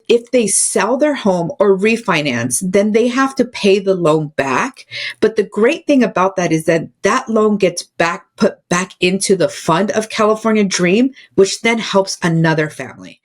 if they sell their home or refinance, then they have to pay the loan back. But the great thing about that is that that loan gets put back into the fund of California Dream, which then helps another family.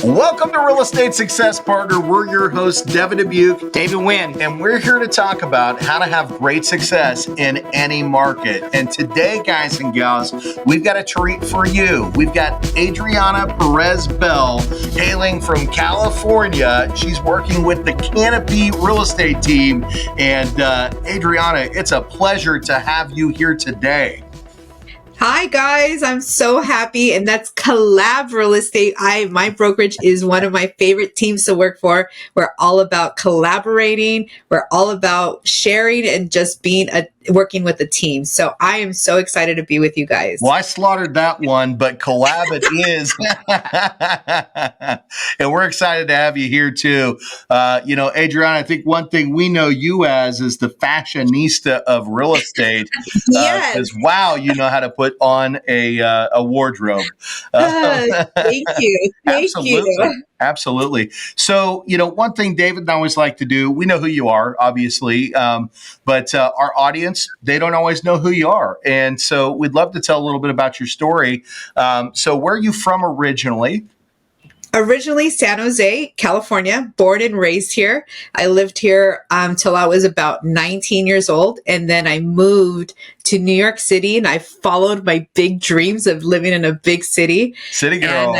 Welcome to Real Estate Success Partner. We're your hosts, Devin, Dubuc, David, Nguyen, and we're here to talk about how to have great success in any market. And today, guys and gals, we've got a treat for you. We've got Adriana Perez-Bell hailing from California. She's working with the Canopy Real Estate team. And Adriana, it's a pleasure to have you here today. Hi guys, I'm so happy, and that's Collab Real Estate. My brokerage is one of my favorite teams to work for. We're all about collaborating. We're all about sharing and just working with a team. So I am so excited to be with you guys. Well, I slaughtered that one, but collab it is. And we're excited to have you here too. Adriana, I think one thing we know you as is the fashionista of real estate. Yes. Because wow, you know how to put on a wardrobe. Thank you. Thank you. Absolutely. So, one thing David and I always like to do, we know who you are, obviously, but our audience, they don't always know who you are. And so we'd love to tell a little bit about your story. So where are you from originally? Originally San Jose, California, born and raised here. I lived here till I was about 19 years old. And then I moved to New York City, and I followed my big dreams of living in a big city. City girl.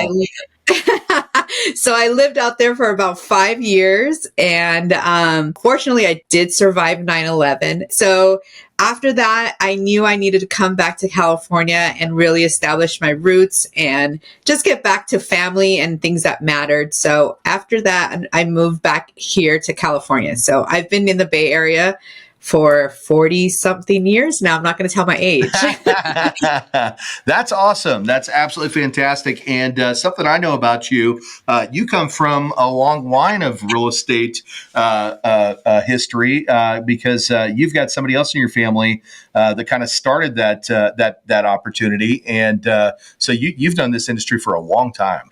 So I lived out there for about 5 years, and fortunately I did survive 9/11. So after that, I knew I needed to come back to California and really establish my roots and just get back to family and things that mattered. So after that, I moved back here to California. So I've been in the Bay Area for 40 something years now. I'm not going to tell my age. That's awesome. That's absolutely fantastic. And something I know about you, you come from a long line of real estate history because you've got somebody else in your family that kind of started that opportunity. And so you've done this industry for a long time.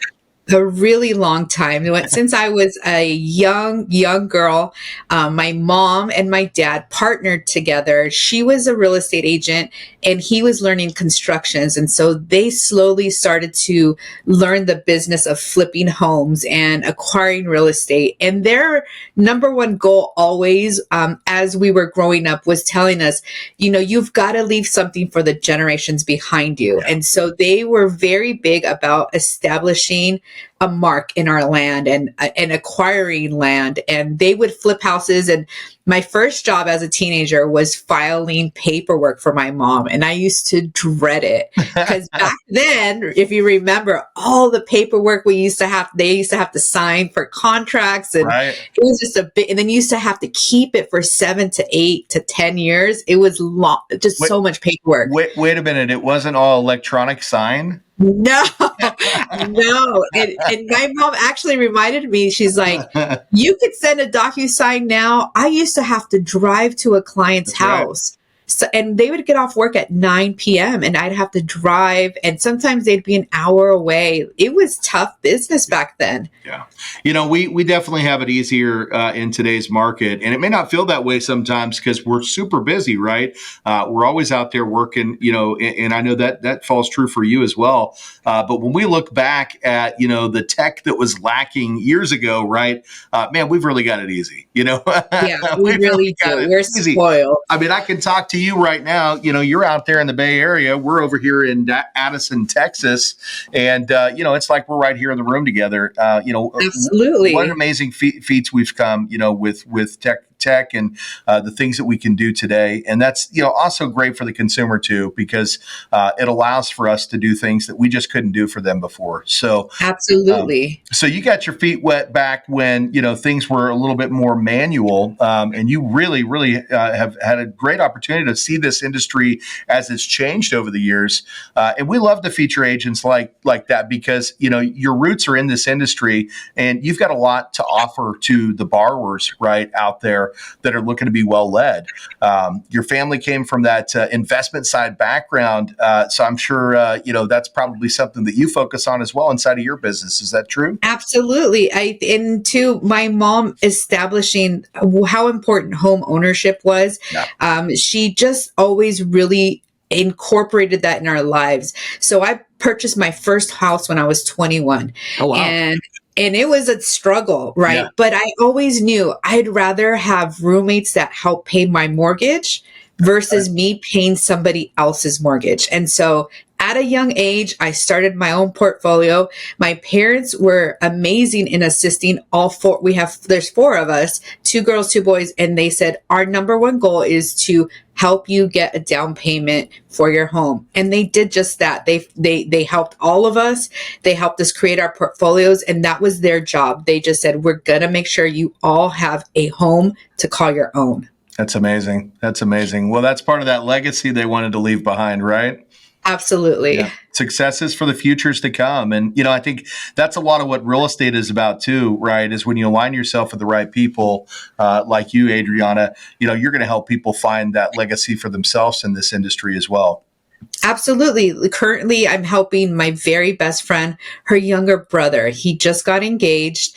A really long time. Since I was a young girl, my mom and my dad partnered together. She was a real estate agent and he was learning constructions. And so they slowly started to learn the business of flipping homes and acquiring real estate. And their number one goal always, as we were growing up, was telling us, you've got to leave something for the generations behind you. And so they were very big about establishing a mark in our land and acquiring land, and they would flip houses. And my first job as a teenager was filing paperwork for my mom. And I used to dread it because back then, if you remember, all the paperwork they used to have to sign for contracts, and right. It was just a bit, and then you used to have to keep it for 7 to 8 to 10 years. It was so much paperwork. Wait a minute. It wasn't all electronic sign? No. And my mom actually reminded me, she's like, you could send a DocuSign now. I used to have to drive to a client's house. Right. So, and they would get off work at 9 p.m. and I'd have to drive, and sometimes they'd be an hour away. It was tough business back then. Yeah. We definitely have it easier in today's market, and it may not feel that way sometimes because we're super busy, right? We're always out there working, and I know that falls true for you as well. But when we look back at, the tech that was lacking years ago, right? Man, we've really got it easy, Yeah, we really do. We're spoiled. I mean, I can talk to you right now. You're out there in the Bay Area. We're over here in Addison, Texas. And, it's like we're right here in the room together. Absolutely. What amazing feats we've come, with tech and the things that we can do today. And that's, also great for the consumer too, because it allows for us to do things that we just couldn't do for them before. So absolutely. So you got your feet wet back when, things were a little bit more manual. And you really, really have had a great opportunity to see this industry as it's changed over the years. And we love to feature agents like that because, your roots are in this industry and you've got a lot to offer to the borrowers right out there. that are looking to be well led. Your family came from that investment side background, so I'm sure that's probably something that you focus on as well inside of your business. Is that true? Absolutely. Into my mom establishing how important home ownership was. Yeah. She just always really incorporated that in our lives. So I purchased my first house when I was 21. Oh, wow. And it was a struggle, right? Yeah. But I always knew I'd rather have roommates that help pay my mortgage versus me paying somebody else's mortgage. And so at a young age, I started my own portfolio. My parents were amazing in assisting all four. There's four of us, 2 girls, 2 boys. And they said, our number one goal is to help you get a down payment for your home. And they did just that. They helped all of us. They helped us create our portfolios. And that was their job. They just said, we're going to make sure you all have a home to call your own. That's amazing. That's amazing. Well, that's part of that legacy they wanted to leave behind, right? Absolutely. Yeah. Successes for the futures to come. And, I think that's a lot of what real estate is about too, right? Is when you align yourself with the right people, like you, Adriana, you're going to help people find that legacy for themselves in this industry as well. Absolutely. Currently, I'm helping my very best friend, her younger brother. He just got engaged.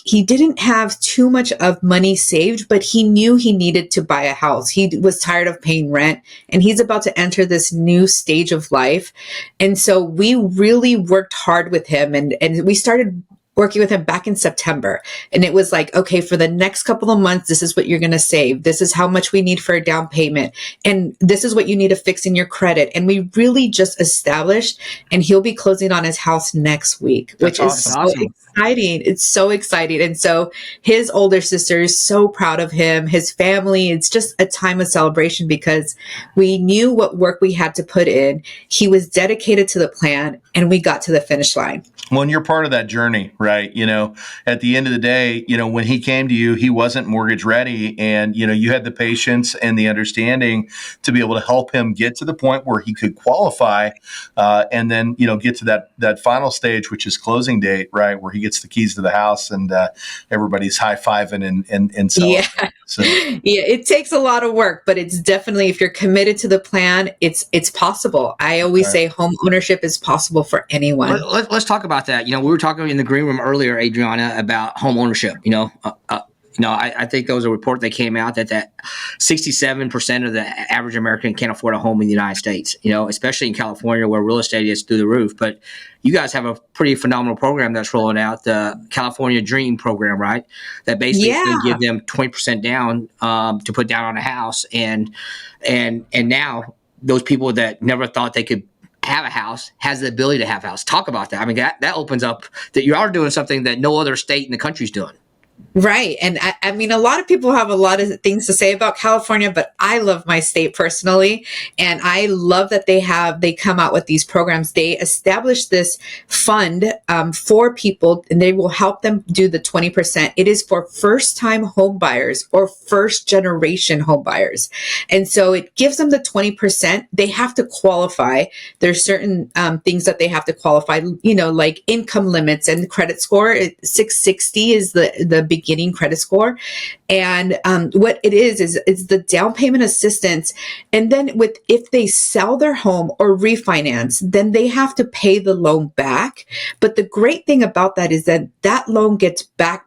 He didn't have too much of money saved, but he knew he needed to buy a house. He was tired of paying rent, and he's about to enter this new stage of life. And so we really worked hard with him, and we started working with him back in September. And it was like, okay, for the next couple of months, this is what you're going to save. This is how much we need for a down payment. And this is what you need to fix in your credit. And we really just established, and he'll be closing on his house next week, which is so exciting. It's so exciting. And so his older sister is so proud of him, his family. It's just a time of celebration because we knew what work we had to put in. He was dedicated to the plan, and we got to the finish line. Well, and you're part of that journey, right? At the end of the day, when he came to you, he wasn't mortgage ready. And, you had the patience and the understanding to be able to help him get to the point where he could qualify and then, get to that final stage, which is closing date, right? Where he gets the keys to the house and everybody's high-fiving and celebrating. Yeah. So. Yeah, it takes a lot of work, but it's definitely, if you're committed to the plan, it's possible. I always say home ownership is possible for anyone. Let's talk about that. We were talking in the green room earlier, Adriana, about home ownership. I think there was a report that came out that 67% of the average American can't afford a home in the United States, especially in California where real estate is through the roof. But you guys have a pretty phenomenal program that's rolling out, the California Dream program, right? That basically give them 20% down to put down on a house. And now those people that never thought they could have a house has the ability to have a house. Talk about that. I mean, that opens up that you are doing something that no other state in the country is doing. Right. And I mean, a lot of people have a lot of things to say about California, but I love my state personally. And I love that they come out with these programs. They establish this fund for people, and they will help them do the 20%. It is for first-time home buyers or first-generation home buyers. And so it gives them the 20%. They have to qualify. There's certain things that they have to qualify, like income limits and credit score. 660 is the beginning credit score. And what it is the down payment assistance. And then if they sell their home or refinance, then they have to pay the loan back. But the great thing about that is that loan gets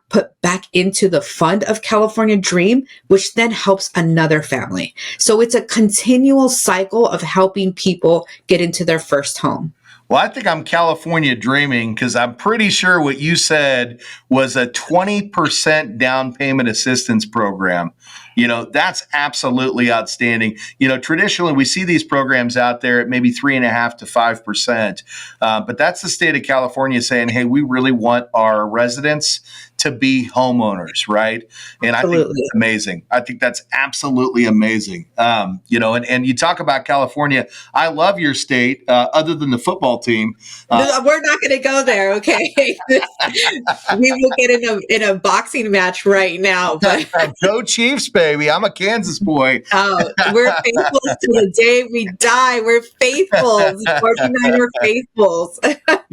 put back into the fund of California Dream, which then helps another family. So it's a continual cycle of helping people get into their first home. Well, I think I'm California dreaming because I'm pretty sure what you said was a 20% down payment assistance program. That's absolutely outstanding. Traditionally we see these programs out there at maybe 3.5% to 5%. But that's the state of California saying, hey, we really want our residents to be homeowners, right? And absolutely. I think that's amazing. I think that's absolutely amazing. And you talk about California. I love your state, other than the football team. We're not going to go there, okay? We will get in a boxing match right now. But go Chiefs, baby. I'm a Kansas boy. We're faithful to the day we die. We're faithfuls. 49 are faithfuls.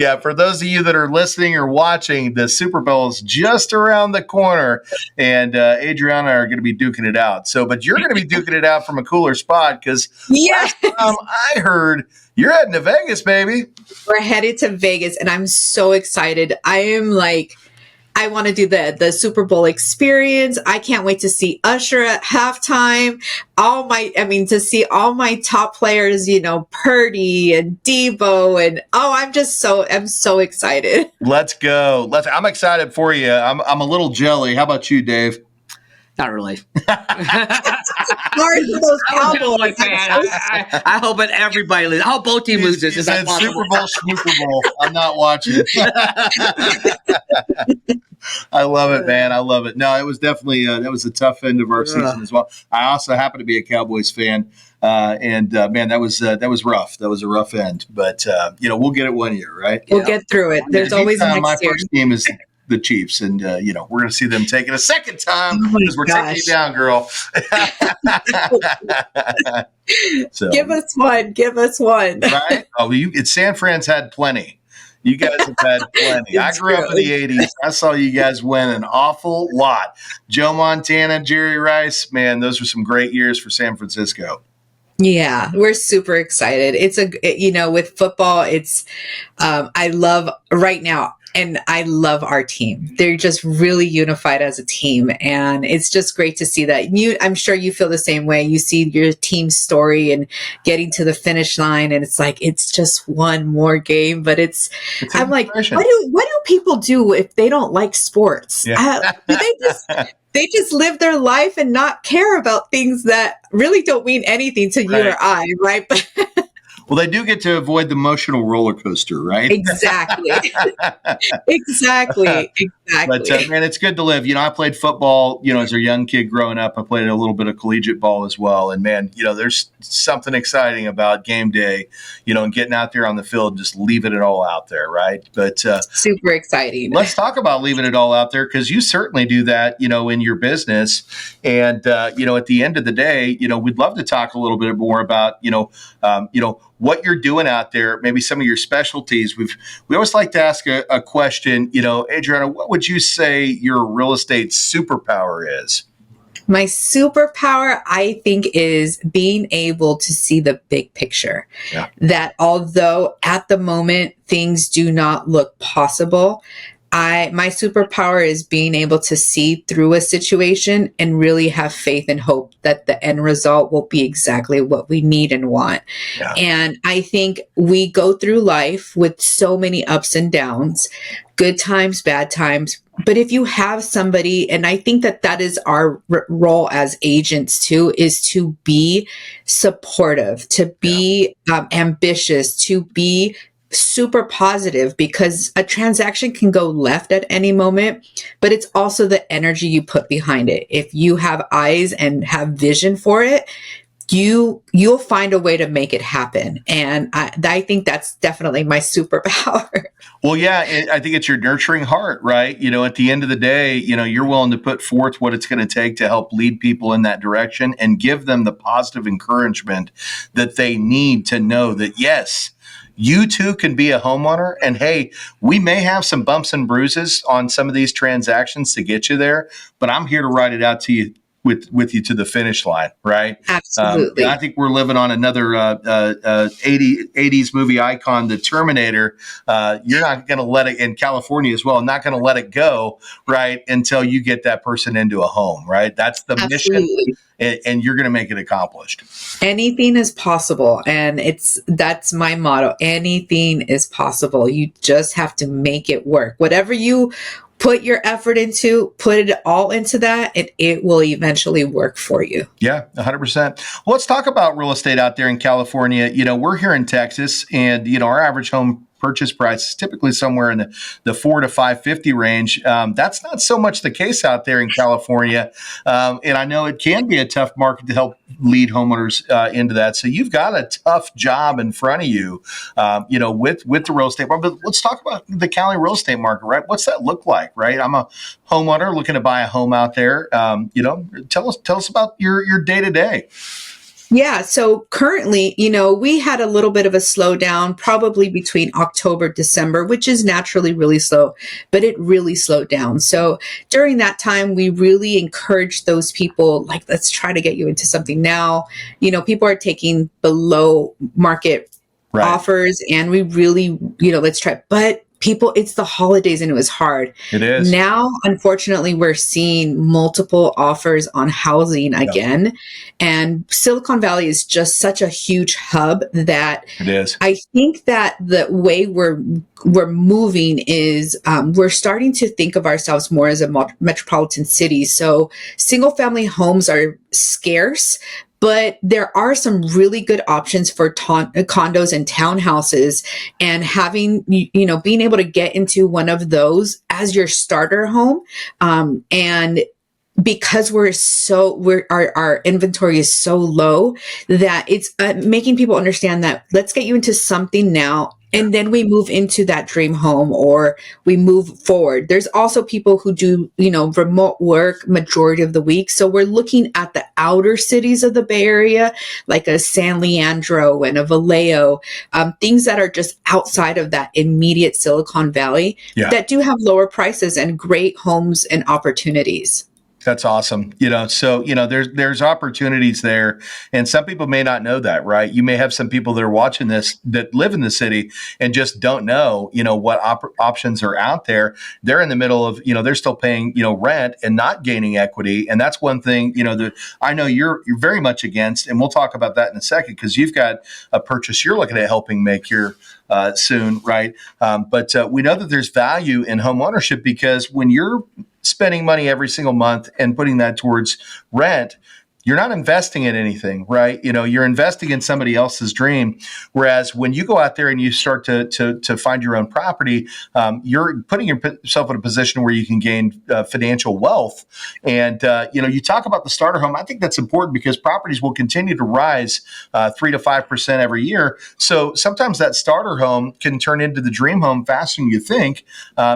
Yeah, for those of you that are listening or watching, the Super Bowl is just around the corner, and Adriana are going to be duking it out. So, but you're going to be duking it out from a cooler spot because last time Yes. I heard you're heading to Vegas, baby. We're headed to Vegas and I'm so excited. I am like, I want to do the Super Bowl experience. I can't wait to see Usher at halftime. To see all my top players, Purdy and Debo, and I'm so excited. Let's go. I'm excited for you. I'm a little jelly. How about you, Dave? Not really. Sorry for those I'm a Cowboys. Cowboy fan. I hope that everybody loses. I hope both teams loses. You Is that said possible? Super Bowl, Super Bowl. I'm not watching. I love it, man. I love it. No, it was definitely that was a tough end of our season as well. I also happen to be a Cowboys fan, and man, that was rough. That was a rough end, but we'll get it one year, right? We'll get through it. There's always a My next year. first team is the Chiefs, and we're going to see them take it a second time because we're taking you down, girl. So, Give us one. Give us one. right? Oh, it's San Fran's had plenty. You guys have had plenty. I grew up in the 80s. I saw you guys win an awful lot. Joe Montana, Jerry Rice, man, those were some great years for San Francisco. Yeah, we're super excited. With football, I love right now, and I love our team. They're just really unified as a team, and it's just great to see that. I'm sure you feel the same way. You see your team's story and getting to the finish line, and it's like it's just one more game. But I'm like, what do people do if they don't like sports? Yeah. They just live their life and not care about things that really don't mean anything to you or I, right? Well, they do get to avoid the emotional roller coaster, right? Exactly. Exactly. But man, it's good to live. I played football, as a young kid growing up. I played a little bit of collegiate ball as well. And man, there's something exciting about game day, and getting out there on the field, just leaving it all out there, right? But super exciting. Let's talk about leaving it all out there because you certainly do that, in your business. And at the end of the day, we'd love to talk a little bit more about, what you're doing out there, maybe some of your specialties. We always like to ask a question, Adriana, what would you say your real estate superpower is? My superpower, I think, is being able to see the big picture. Yeah. That although at the moment things do not look possible, my superpower is being able to see through a situation and really have faith and hope that the end result will be exactly what we need and want. Yeah. And I think we go through life with so many ups and downs, good times, bad times. But if you have somebody, and I think that is our role as agents too, is to be supportive, to be ambitious, to be super positive, because a transaction can go left at any moment, but it's also the energy you put behind it. If you have eyes and have vision for it, you'll find a way to make it happen. And I think that's definitely my superpower. Well, yeah, I think it's your nurturing heart, right? At the end of the day, you're willing to put forth what it's going to take to help lead people in that direction and give them the positive encouragement that they need to know that, yes, you too can be a homeowner. And hey, we may have some bumps and bruises on some of these transactions to get you there, but I'm here to write it out to you with you to the finish line, right? Absolutely. I think we're living on another 80s movie icon, the Terminator. You're not going to let it, in California as well, not going to let it go, right, until you get that person into a home, right? That's the Absolutely. mission, and you're going to make it accomplished. Anything is possible, and that's my motto. Anything is possible. You just have to make it work. Whatever you put your effort into, put it all into that, and it will eventually work for you. Yeah, 100%. Well, let's talk about real estate out there in California. We're here in Texas, and, our average home purchase price is typically somewhere in the $4 to $550 range. That's not so much the case out there in California. And I know it can be a tough market to help lead homeowners into that. So you've got a tough job in front of you, with the real estate market. But let's talk about the Cali real estate market, right? What's that look like, right? I'm a homeowner looking to buy a home out there. Tell us about your day to day. Yeah. So currently, we had a little bit of a slowdown probably between October, December, which is naturally really slow, but it really slowed down. So during that time, we really encouraged those people, like, let's try to get you into something now. People are taking below market Right. offers, and we really, let's try. But people, it's the holidays and it was hard. It is. Now, unfortunately, we're seeing multiple offers on housing Yeah, again. And Silicon Valley is just such a huge hub that it is. I think that the way we're moving is we're starting to think of ourselves more as a metropolitan city. So single family homes are scarce, but there are some really good options for condos and townhouses, and having, being able to get into one of those as your starter home. And because our inventory is so low, that it's making people understand that let's get you into something now, and then we move into that dream home, or we move forward. There's also people who do, remote work majority of the week. So we're looking at the outer cities of the Bay Area, like a San Leandro and a Vallejo, things that are just outside of that immediate Silicon Valley, Yeah. that do have lower prices and great homes and opportunities. That's awesome. So, there's opportunities there, and some people may not know that, right? You may have some people that are watching this that live in the city and just don't know, what options are out there. They're in the middle of, they're still paying, rent and not gaining equity. And that's one thing, that I know you're very much against, and we'll talk about that in a second, because you've got a purchase you're looking at helping make here soon, right? But we know that there's value in home ownership, because when you're spending money every single month and putting that towards rent, you're not investing in anything, right? You're investing in somebody else's dream. Whereas when you go out there and you start to find your own property, you're putting yourself in a position where you can gain financial wealth. And, you talk about the starter home. I think that's important, because properties will continue to rise 3 to 5% every year. So sometimes that starter home can turn into the dream home faster than you think,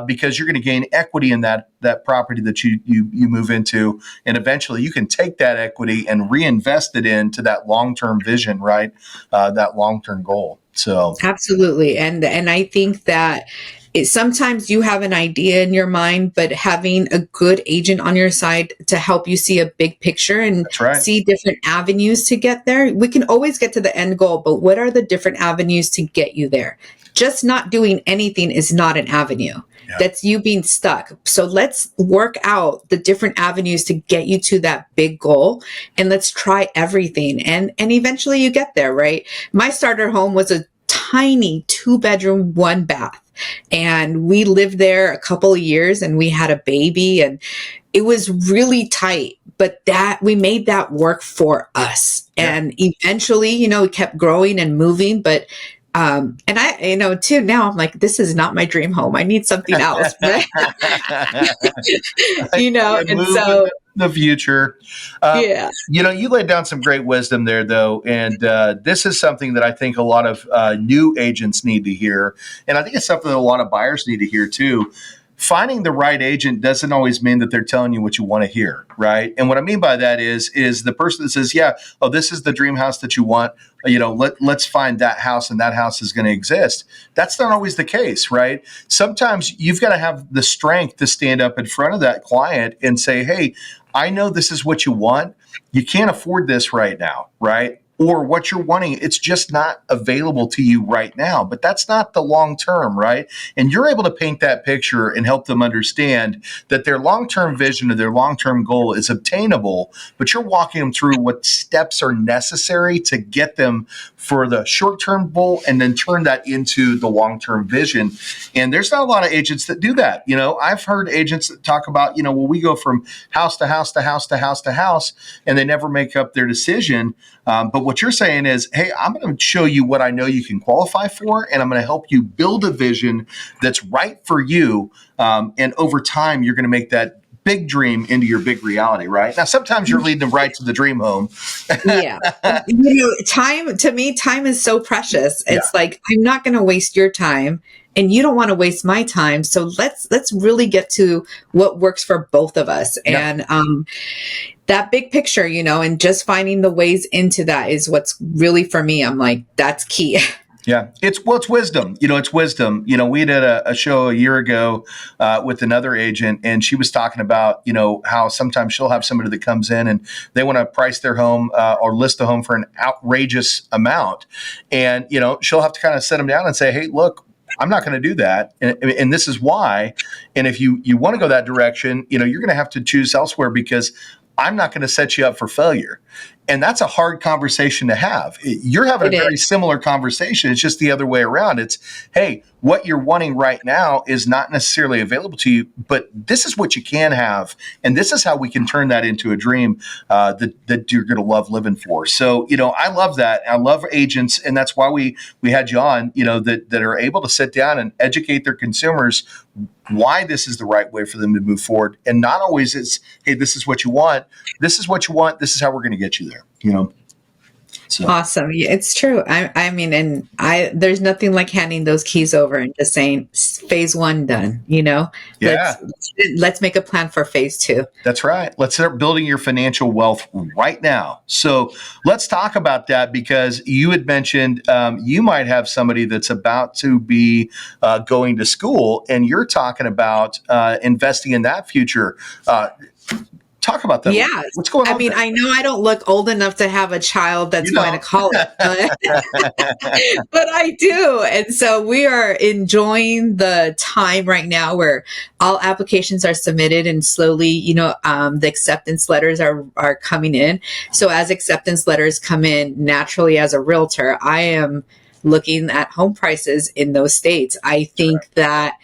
because you're going to gain equity in that property that you move into. And eventually you can take that equity and reinvest it into that long-term vision, right? That long-term goal. So Absolutely. And I think that sometimes you have an idea in your mind, but having a good agent on your side to help you see a big picture and that's right. see different avenues to get there. We can always get to the end goal, but what are the different avenues to get you there? Just not doing anything is not an avenue. Yeah. That's you being stuck. So let's work out the different avenues to get you to that big goal, and let's try everything. And eventually you get there, right? My starter home was a tiny 2-bedroom, 1-bath. And we lived there a couple of years, and we had a baby, and it was really tight, but that we made that work for us. Yeah. And eventually, it kept growing and moving, but and I, too, now I'm like, this is not my dream home. I need something else. And so the future. Yeah. You laid down some great wisdom there, though. And this is something that I think a lot of new agents need to hear. And I think it's something that a lot of buyers need to hear, too. Finding the right agent doesn't always mean that they're telling you what you want to hear, right? And what I mean by that is the person that says, yeah, oh, this is the dream house that you want. Let's find that house, and that house is going to exist. That's not always the case, right? Sometimes you've got to have the strength to stand up in front of that client and say, hey, I know this is what you want. You can't afford this right now, right? Or what you're wanting, it's just not available to you right now. But that's not the long term, right? And you're able to paint that picture and help them understand that their long-term vision or their long-term goal is obtainable, but you're walking them through what steps are necessary to get them for the short-term goal and then turn that into the long-term vision. And there's not a lot of agents that do that. I've heard agents that talk about, well, we go from house to house to house to house to house, and they never make up their decision. But what you're saying is, hey, I'm going to show you what I know you can qualify for, and I'm going to help you build a vision that's right for you. And over time, you're going to make that big dream into your big reality, right? Now, sometimes you're leading them right to the dream home. Yeah. Time is so precious. It's like, I'm not going to waste your time, and you don't want to waste my time. So let's really get to what works for both of us. Yeah. And that big picture, and just finding the ways into that is what's really for me. I'm like, that's key. Yeah, it's wisdom. It's wisdom. We did a show a year ago with another agent, and she was talking about how sometimes she'll have somebody that comes in and they want to price their home or list the home for an outrageous amount, and she'll have to kind of set them down and say, hey, look, I'm not going to do that, and this is why. And if you want to go that direction, you're going to have to choose elsewhere because I'm not going to set you up for failure. And that's a hard conversation to have. You're having a very similar conversation. It's just the other way around. It's, hey, what you're wanting right now is not necessarily available to you, but this is what you can have. And this is how we can turn that into a dream that you're going to love living for. So, I love that. I love agents. And that's why we had you on, that are able to sit down and educate their consumers why this is the right way for them to move forward. And not always it's, hey, this is what you want. This is what you want. This is how we're going to get you there. So. Awesome. Yeah, it's true. I mean, and there's nothing like handing those keys over and just saying phase 1 done, Yeah. Let's make a plan for phase 2. That's right. Let's start building your financial wealth right now. So let's talk about that, because you had mentioned you might have somebody that's about to be going to school, and you're talking about investing in that future. Talk about that. Yeah. What's going on? I mean, there? I know I don't look old enough to have a child that's going to college, but, but I do. And so we are enjoying the time right now where all applications are submitted and slowly, the acceptance letters are coming in. So as acceptance letters come in, naturally as a realtor, I am looking at home prices in those states. I think that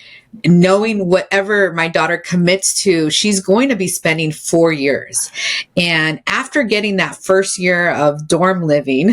knowing whatever my daughter commits to, she's going to be spending 4 years. And after getting that first year of dorm living,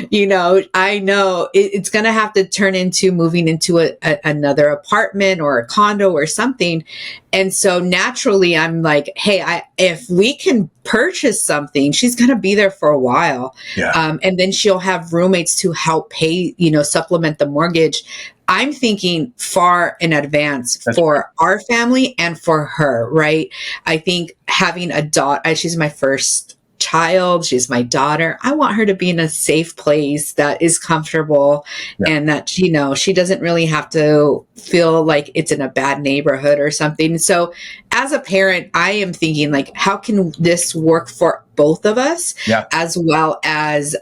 I know it's going to have to turn into moving into another apartment or a condo or something. And so naturally I'm like, hey, if we can purchase something, she's going to be there for a while. Yeah. And then she'll have roommates to help pay, supplement the mortgage. I'm thinking far in advance for our family and for her, right? I think having a daughter, she's my first child, she's my daughter. I want her to be in a safe place that is comfortable and that, she doesn't really have to feel like it's in a bad neighborhood or something. So as a parent, I am thinking like, how can this work for both of us as well as,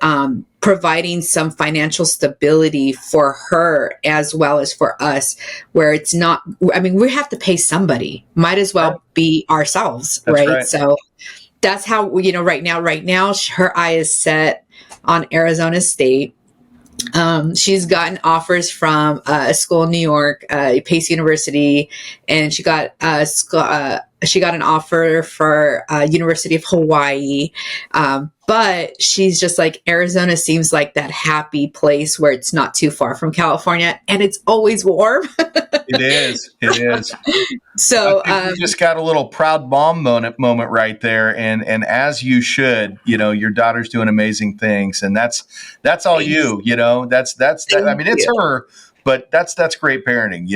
providing some financial stability for her as well as for us, where it's not, we have to pay somebody, might as well be ourselves. Right? So that's how, right now her eye is set on Arizona State. She's gotten offers from a school in New York, Pace University, and she got an offer for University of Hawaii. But she's just like, Arizona seems like that happy place where it's not too far from California and it's always warm. It is. So you just got a little proud mom moment right there. And as you should, your daughter's doing amazing things, and that's all you, that's it's her. But that's great parenting.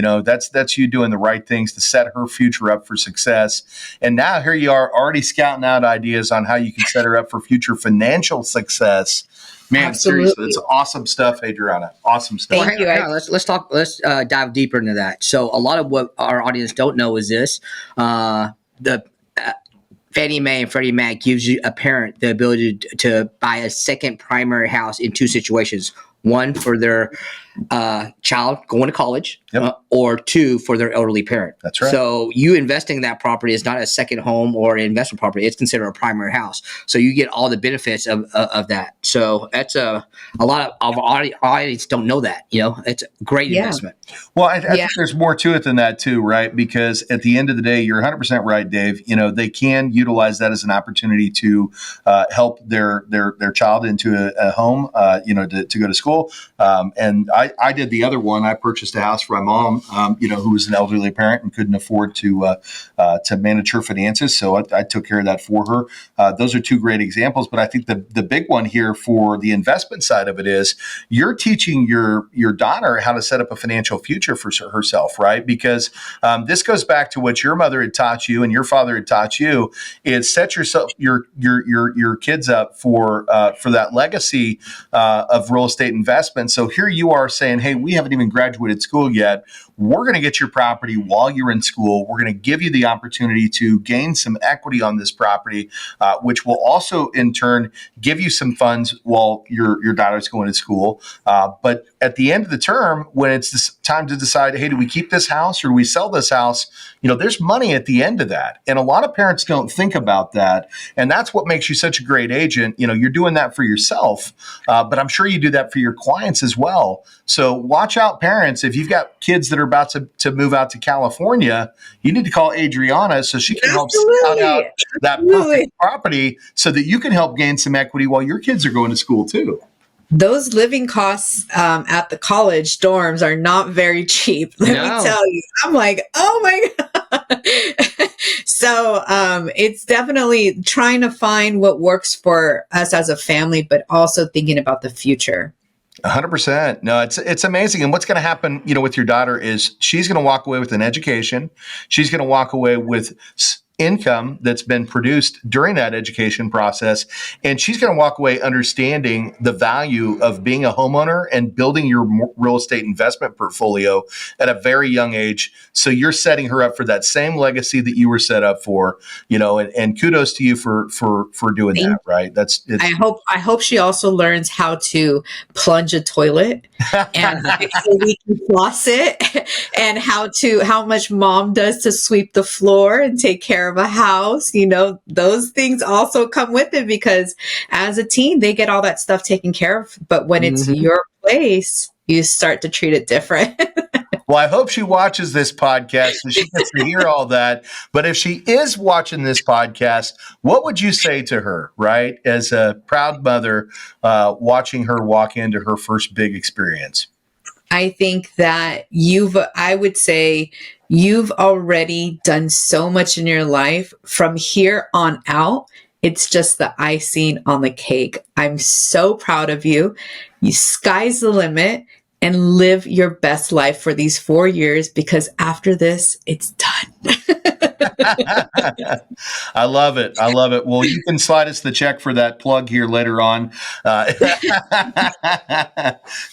That's you doing the right things to set her future up for success. And now here you are already scouting out ideas on how you can set her up for future financial success. Man, absolutely. Seriously, it's awesome stuff, Adriana. Awesome stuff. Thank you. Let's dive deeper into that. So a lot of what our audience don't know is this: the Fannie Mae and Freddie Mac gives you a parent the ability to buy a second primary house in 2 situations. 1 for their child going to college, or 2 for their elderly parent. That's right. So you investing in that property is not a second home or an investment property. It's considered a primary house. So you get all the benefits of that. So that's a lot of our audience don't know that. It's a great investment. Well, I think there's more to it than that too, right? Because at the end of the day, you're 100% right, Dave. They can utilize that as an opportunity to help their child into a home, to go to school. And I did the other one. I purchased a house for my mom, who was an elderly parent and couldn't afford to manage her finances. So I took care of that for her. Those are two great examples. But I think the big one here for the investment side of it is you're teaching your daughter how to set up a financial future for herself, right? Because this goes back to what your mother had taught you and your father had taught you, is set your kids up for that legacy of real estate investment. So here you are saying, hey, we haven't even graduated school yet. We're going to get your property while you're in school. We're going to give you the opportunity to gain some equity on this property, which will also in turn give you some funds while your daughter's going to school. But at the end of the term, when it's time to decide, hey, do we keep this house or do we sell this house? There's money at the end of that. And a lot of parents don't think about that. And that's what makes you such a great agent. You're doing that for yourself, but I'm sure you do that for your clients as well. So watch out, parents. If you've got kids that are about to move out to California, you need to call Adriana so she can help scout out that perfect property so that you can help gain some equity while your kids are going to school too. Those living costs at the college dorms are not very cheap. Let me tell you. I'm like, oh my God. So it's definitely trying to find what works for us as a family, but also thinking about the future. 100%. No, it's amazing. And what's going to happen, with your daughter is she's going to walk away with an education. She's going to walk away with income that's been produced during that education process. And she's going to walk away understanding the value of being a homeowner and building your real estate investment portfolio at a very young age. So you're setting her up for that same legacy that you were set up for, and kudos to you for doing that. Right. I hope she also learns how to plunge a toilet and fix a leaky faucet and how much mom does to sweep the floor and take care of a house. Those things also come with it because as a teen, they get all that stuff taken care of. But when it's your place, you start to treat it different. Well, I hope she watches this podcast so she gets to hear all that. But if she is watching this podcast, what would you say to her, right? As a proud mother, watching her walk into her first big experience? I think that I would say you've already done so much in your life. From here on out, it's just the icing on the cake. I'm so proud of you. Sky's the limit, and live your best life for these 4 years, because after this, it's done. I love it. Well, you can slide us the check for that plug here later on.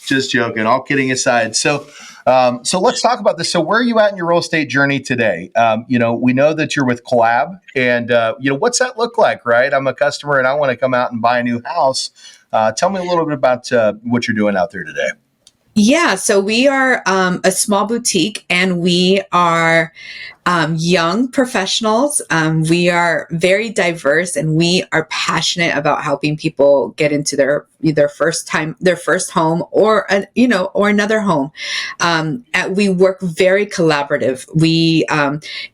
Just joking. All kidding aside. So let's talk about this. So where are you at in your real estate journey today? We know that you're with Collab, and what's that look like, right? I'm a customer and I want to come out and buy a new house. Tell me a little bit about what you're doing out there today. Yeah, so we are a small boutique, and we are young professionals. We are very diverse, and we are passionate about helping people get into their first home, or another home. We work very collaborative.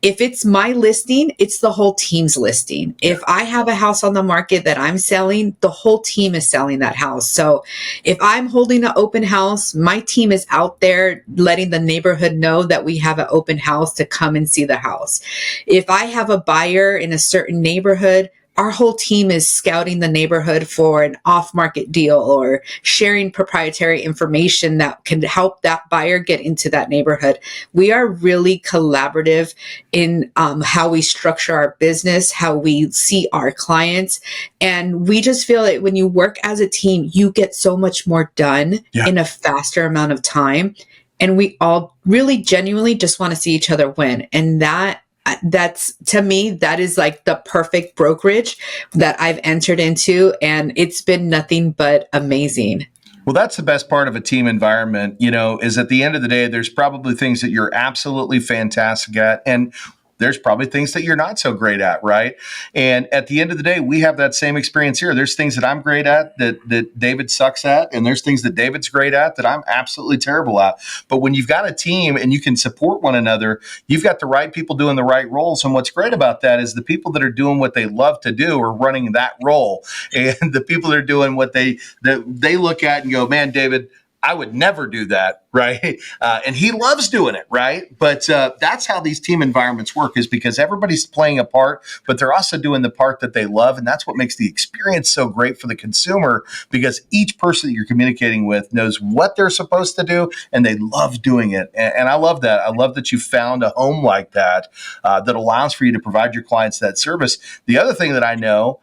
If it's my listing, it's the whole team's listing. If I have a house on the market that I'm selling, the whole team is selling that house. So if I'm holding an open house, my team is out there letting the neighborhood know that we have an open house to come and see the house. If I have a buyer in a certain neighborhood, our whole team is scouting the neighborhood for an off-market deal or sharing proprietary information that can help that buyer get into that neighborhood. We are really collaborative in how we structure our business, how we see our clients. And we just feel that when you work as a team, you get so much more done in a faster amount of time. And we all really genuinely just want to see each other win. And that's, to me, that is like the perfect brokerage that I've entered into. And it's been nothing but amazing. Well, that's the best part of a team environment, is at the end of the day, there's probably things that you're absolutely fantastic at. And there's probably things that you're not so great at, right? And at the end of the day, we have that same experience here. There's things that I'm great at that David sucks at, and there's things that David's great at that I'm absolutely terrible at. But when you've got a team and you can support one another, you've got the right people doing the right roles. And what's great about that is the people that are doing what they love to do are running that role. And the people that are doing what they look at and go, man, David, I would never do that, right? And he loves doing it, right? But that's how these team environments work, is because everybody's playing a part, but they're also doing the part that they love. And that's what makes the experience so great for the consumer, because each person that you're communicating with knows what they're supposed to do and they love doing it. And I love that. I love that you found a home like that that allows for you to provide your clients that service. The other thing that I know,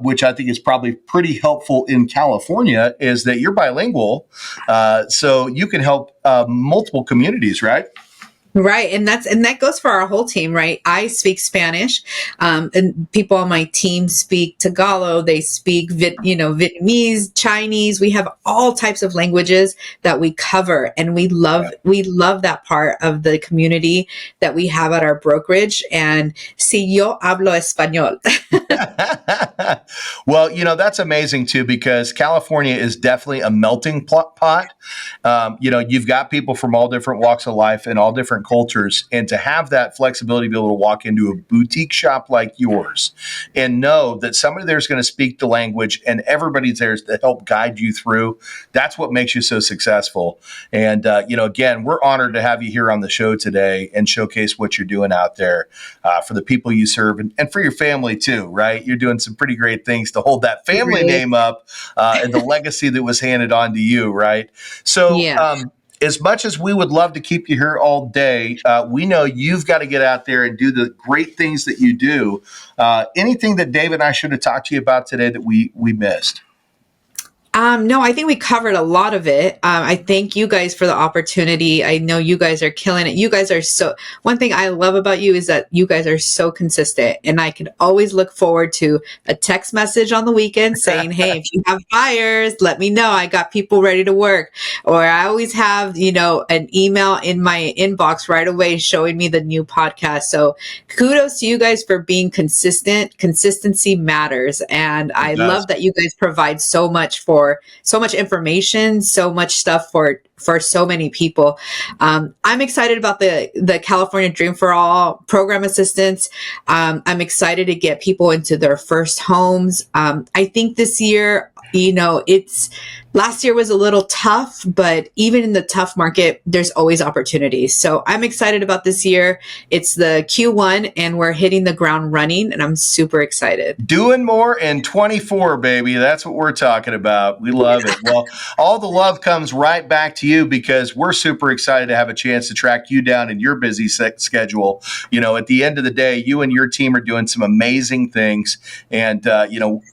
which I think is probably pretty helpful in California, is that you're bilingual. So you can help multiple communities, right? Right. And that goes for our whole team, right? I speak Spanish, and people on my team speak Tagalog. They speak, Vietnamese, Chinese. We have all types of languages that we cover, and we love that part of the community that we have at our brokerage. And si yo hablo español. Well, that's amazing too, because California is definitely a melting pot. You've got people from all different walks of life and all different cultures, and to have that flexibility to be able to walk into a boutique shop like yours and know that somebody there's going to speak the language and everybody's there to help guide you through, that's what makes you so successful. And, again, we're honored to have you here on the show today and showcase what you're doing out there for the people you serve and for your family too, right? You're doing some pretty great things to hold that family name up and the legacy that was handed on to you, right? So, Yeah. as much as we would love to keep you here all day, we know you've got to get out there and do the great things that you do. Anything that Dave and I should have talked to you about today that we missed? No, I think we covered a lot of it. I thank you guys for the opportunity. I know you guys are killing it. You guys are one thing I love about you is that you guys are so consistent, and I can always look forward to a text message on the weekend saying, hey, if you have buyers, let me know. I got people ready to work. Or I always have, an email in my inbox right away showing me the new podcast. So kudos to you guys for being consistent. Consistency matters. And I love that you guys provide so much information, so much stuff for so many people. I'm excited about the California Dream for All program assistance. I'm excited to get people into their first homes. I think this year, last year was a little tough, but even in the tough market, there's always opportunities. So I'm excited about this year. It's the Q1 and we're hitting the ground running, and I'm super excited. Doing more in 24, baby. That's what we're talking about. We love it. Well, all the love comes right back to you, because we're super excited to have a chance to track you down in your busy schedule. At the end of the day, you and your team are doing some amazing things. And,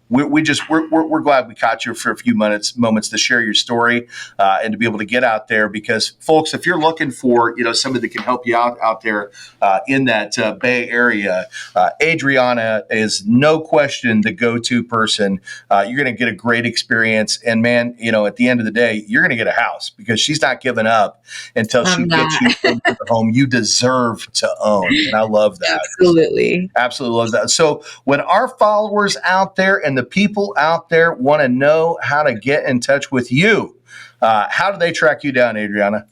we're glad we caught you for a few moments to share your story and to be able to get out there, because folks, if you're looking for, somebody that can help you out there in that Bay Area, Adriana is no question the go-to person. You're going to get a great experience. And man, at the end of the day, you're going to get a house, because she's not giving up until she gets you into the home you deserve to own. And I love that. Absolutely. Absolutely love that. So when our followers out there and the people out there want to know how to get in touch with you, how do they track you down, Adriana?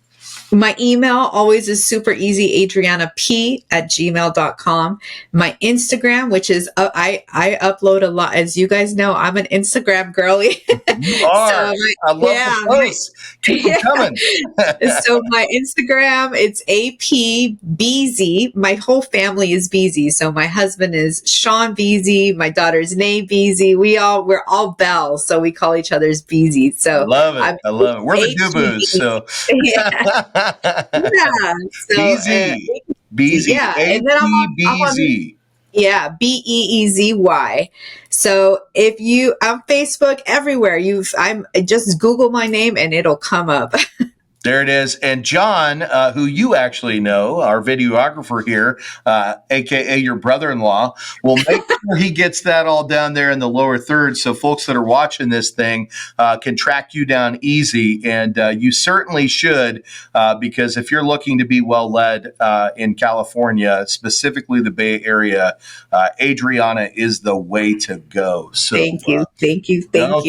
My email always is super easy, adrianap@gmail.com. My Instagram, which is, I upload a lot. As you guys know, I'm an Instagram girly. You are. I love the posts. Keep them coming. So my Instagram, it's APBZ. My whole family is BZ. So my husband is Sean BZ. My daughter's Nay BZ. We're all Bell. So we call each other's BZ. So I love it. We're the Dubucs. So. BZ. Yeah. And then I'm on BEEZY. So I'm Facebook everywhere. Just Google my name and it'll come up. There it is. And John, who you actually know, our videographer here, AKA your brother-in-law, will make sure he gets that all down there in the lower third. So folks that are watching this thing can track you down easy. And you certainly should, because if you're looking to be well-led in California, specifically the Bay Area, Adriana is the way to go. So Thank you. Thank you. Thank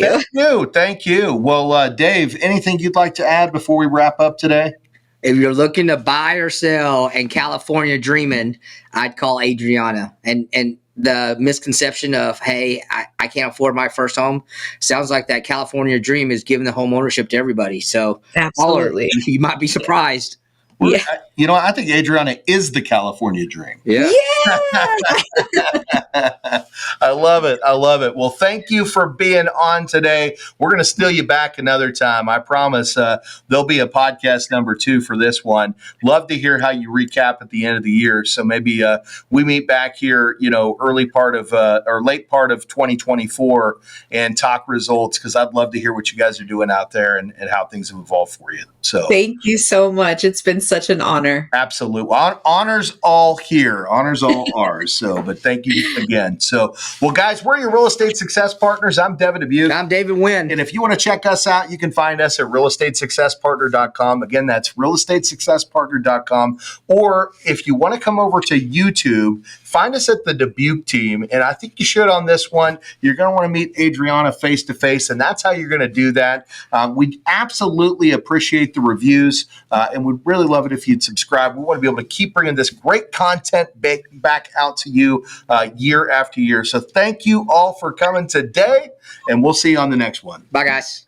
you. Well, Dave, anything you'd like to add before we wrap up today? If you're looking to buy or sell in California dreaming, I'd call Adriana. And the misconception of, hey, I can't afford my first home. Sounds like that California dream is giving the home ownership to everybody. So, caller, Absolutely. you might be surprised. We're- Yeah. You know, I think Adriana is the California dream. Yeah. I love it. I love it. Well, thank you for being on today. We're going to steal you back another time. I promise there'll be a podcast number 2 for this one. Love to hear how you recap at the end of the year. So maybe we meet back here, early part of or late part of 2024 and talk results, because I'd love to hear what you guys are doing out there and how things have evolved for you. So Thank you so much. It's been such an honor. absolute honors all here, honors all ours. So, but thank you again. So, well, guys, we're your real estate success partners. I'm Devin Dubuc. I'm David Nguyen. And if you want to check us out, you can find us at realestatesuccesspartner.com. Again, that's realestatesuccesspartner.com. Or if you want to come over to YouTube, find us at the Dubuc team. And I think you should on this one. You're going to want to meet Adriana face to face, and that's how you're going to do that. We absolutely appreciate the reviews, and we'd really love it if you'd subscribe. We want to be able to keep bringing this great content back out to you year after year. So thank you all for coming today, and we'll see you on the next one. Bye, guys.